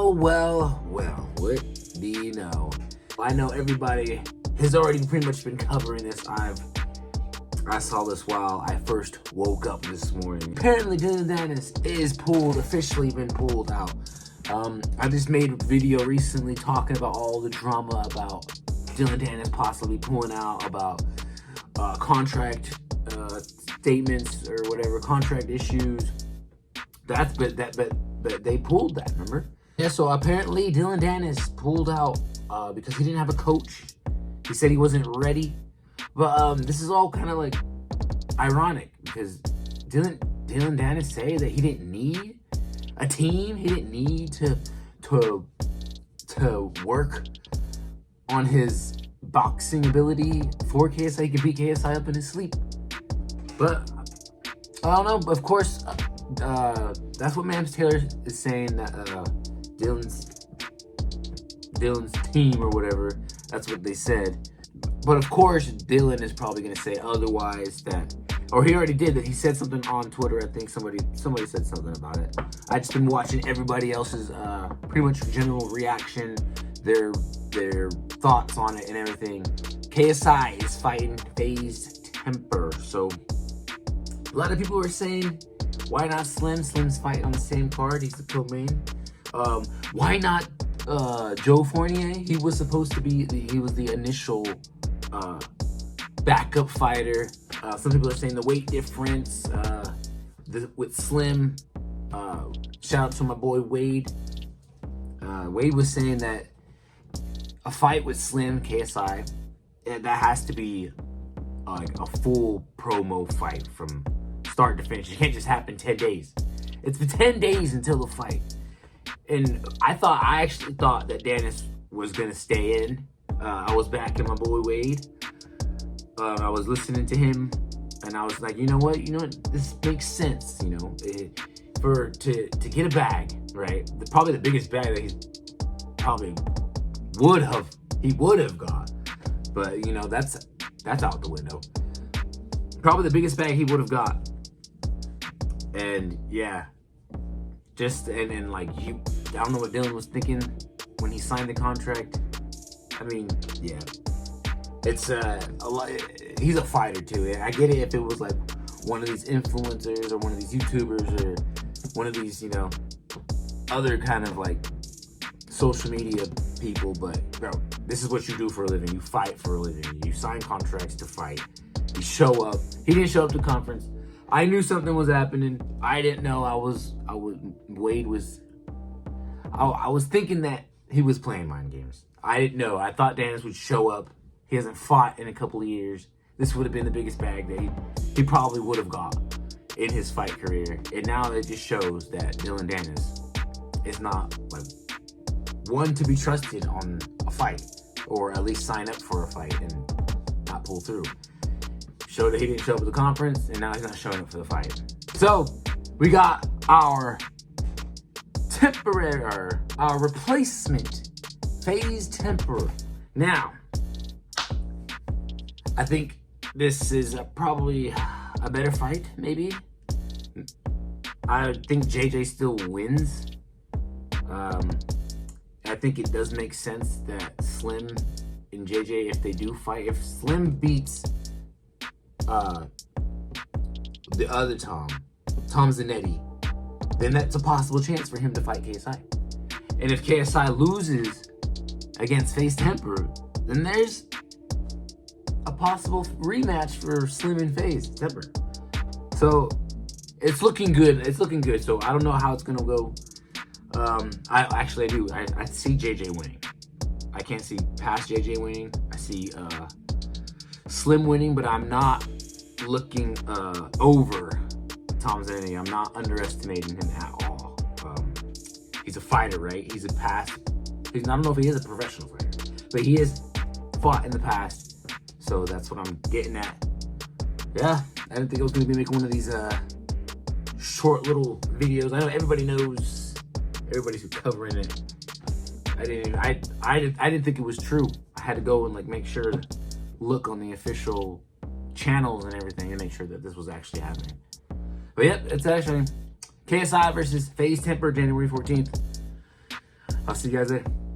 Well, what do you know? I know everybody has already pretty much been covering this. I saw this while I first woke up this morning. Apparently, Dillon Danis is officially been pulled out. I just made a video recently talking about all the drama about Dillon Danis possibly pulling out, about contract statements or whatever, contract issues. But they pulled that, remember? Yeah, so apparently Dillon Danis pulled out because he didn't have a coach. He said he wasn't ready. But this is all kind of like ironic because Dillon Danis say that he didn't need a team. He didn't need to work on his boxing ability for KSI. He could beat KSI up in his sleep. But I don't know. Of course, that's what Mams Taylor is saying, that Dillon's team or whatever. That's what they said. But of course, Dillon is probably going to say otherwise, that, or he already did that. He said something on Twitter. I think somebody said something about it. I just been watching everybody else's pretty much general reaction, their thoughts on it and everything. KSI is fighting phased temper. So a lot of people are saying, why not Slim? Slim's fighting on the same card. He's the co-main. Why not Joe Fournier? He was supposed to be the initial backup fighter. Some people are saying the weight difference with Slim. Shout out to my boy Wade. Wade was saying that a fight with Slim, KSI, that has to be like a full promo fight from start to finish. It can't just happen 10 days. It's the 10 days until the fight. And I actually thought that Danis was going to stay in. I was backing my boy Wade. I was listening to him, and I was like, you know what? This makes sense, to get a bag, right? Probably the biggest bag that he would have got. But, that's out the window. Probably the biggest bag he would have got. And, yeah. And like, I don't know what Dillon was thinking when he signed the contract. I mean, yeah. It's a lot. He's a fighter too. I get it if it was like one of these influencers or one of these YouTubers or one of these, other kind of like social media people. But bro, this is what you do for a living. You fight for a living. You sign contracts to fight. You show up. He didn't show up to conference. I knew something was happening. I didn't know Wade was. I was thinking that he was playing mind games. I didn't know. I thought Danis would show up. He hasn't fought in a couple of years. This would have been the biggest bag that he probably would have got in his fight career. And now it just shows that Dillon Danis is not like one to be trusted on a fight, or at least sign up for a fight and not pull through. Showed that he didn't show up at the conference, and now he's not showing up for the fight. So we got our replacement phase temper. Now, I think this is probably a better fight, maybe. I think JJ still wins. I think it does make sense that Slim and JJ, if they do fight, if Slim beats the other Tom Zanetti, then that's a possible chance for him to fight KSI. And if KSI loses against Face Temper, then there's a possible rematch for Slim and Face Temper. So it's looking good. So I don't know how it's gonna go. I do. I see JJ winning. I can't see past JJ winning. I see Slim winning, but I'm not looking over Tom Zanetti. I'm not underestimating him at all. He's a fighter, right? I don't know if he is a professional fighter, but he has fought in the past. So that's what I'm getting at. Yeah, I didn't think I was going to be making one of these short little videos. I know everybody knows. Everybody's covering it. I didn't think it was true. I had to go and like make sure to look on the official channels and everything and make sure that this was actually happening. But yep, it's actually KSI versus FaZe Temper, January 14th. I'll see you guys there.